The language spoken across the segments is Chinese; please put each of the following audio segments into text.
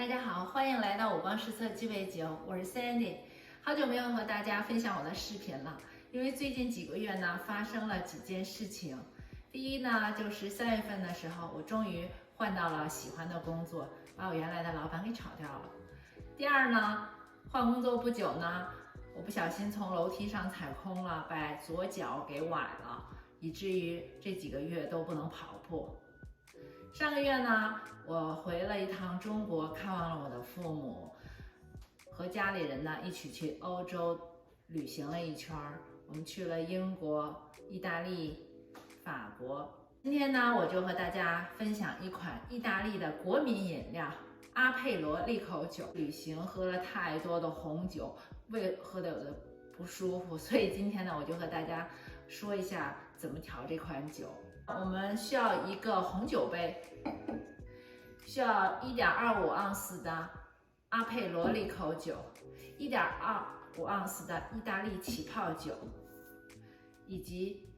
大家好，欢迎来到五光十色鸡尾酒，我是 Sandy。好久没有和大家分享我的视频了，因为最近几个月呢发生了几件事情。第一呢，就是3月份的时候，我终于换到了喜欢的工作，把我原来的老板给炒掉了。第二呢，换工作不久呢，我不小心从楼梯上踩空了，把左脚给崴了，以至于这几个月都不能跑步。上个月呢，我回了一趟中国，看望了我的父母，和家里人呢一起去欧洲旅行了一圈。我们去了英国、意大利、法国。今天呢，我就和大家分享一款意大利的国民饮料阿佩罗利口酒。旅行喝了太多的红酒，胃喝得有的不舒服，所以今天呢，我就和大家说一下怎么调这款酒。我们需要一个红酒杯，需要1.25盎司的阿佩罗利口酒，1.25盎司的意大利起泡酒，以及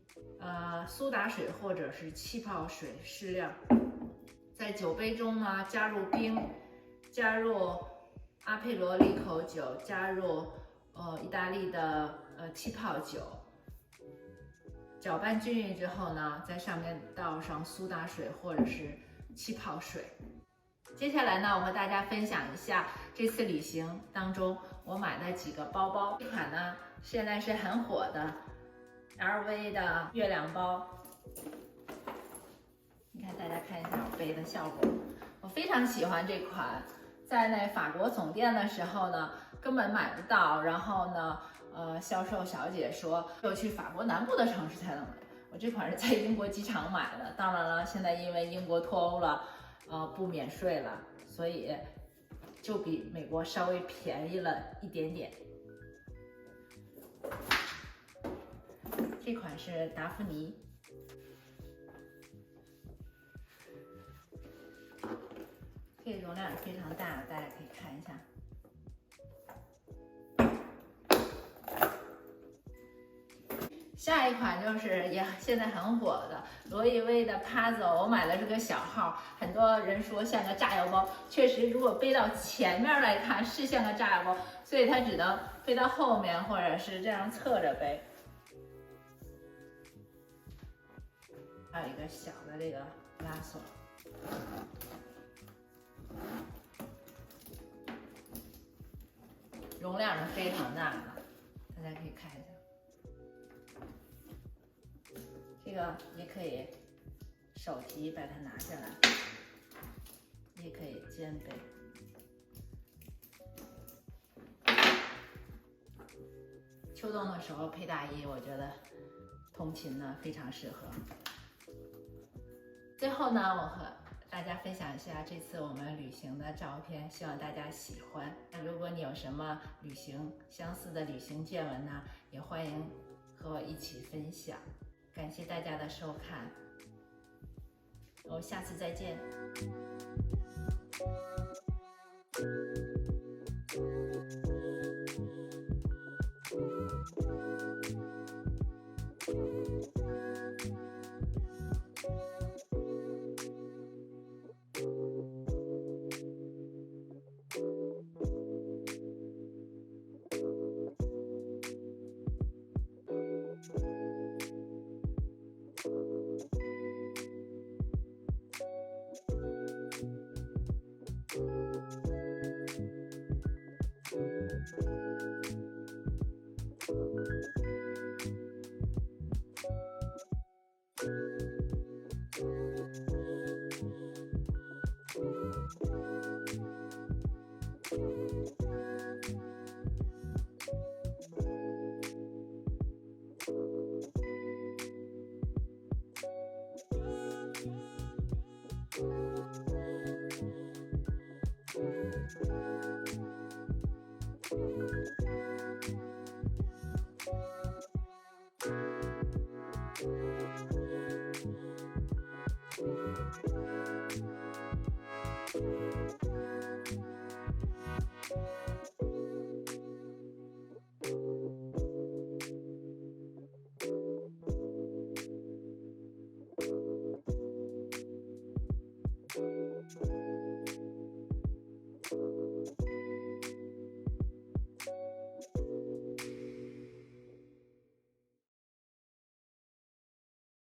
苏打水或者是气泡水适量。在酒杯中呢，加入冰，加入阿佩罗利口酒，加入意大利的气泡酒。搅拌均匀之后呢，在上面倒上苏打水或者是气泡水。接下来呢，我和大家分享一下这次旅行当中我买的几个包包。这款呢现在是很火的 LV 的月亮包，你看大家看一下我背的效果，我非常喜欢这款。在那法国总店的时候呢，根本买不到，然后呢销售小姐说要去法国南部的城市才能买。我这款是在英国机场买的，当然了，现在因为英国脱欧了，不免税了，所以就比美国稍微便宜了一点点。这款是达芙妮，这个容量也非常大，大家可以看一下。下一款就是也现在很火的罗意威的 Puzzle， 我买的是个小号，很多人说像个炸药包，确实如果背到前面来看是像个炸药包，所以它只能背到后面或者是这样侧着背。还有一个小的这个拉锁，容量是非常大的，大家可以看一下。这个也可以手提把它拿下来，也可以肩背。秋冬的时候配大衣，我觉得通勤呢非常适合。最后呢，我和大家分享一下这次我们旅行的照片，希望大家喜欢。如果你有什么旅行相似的旅行见闻呢，也欢迎和我一起分享。感谢大家的收看，我下次再见。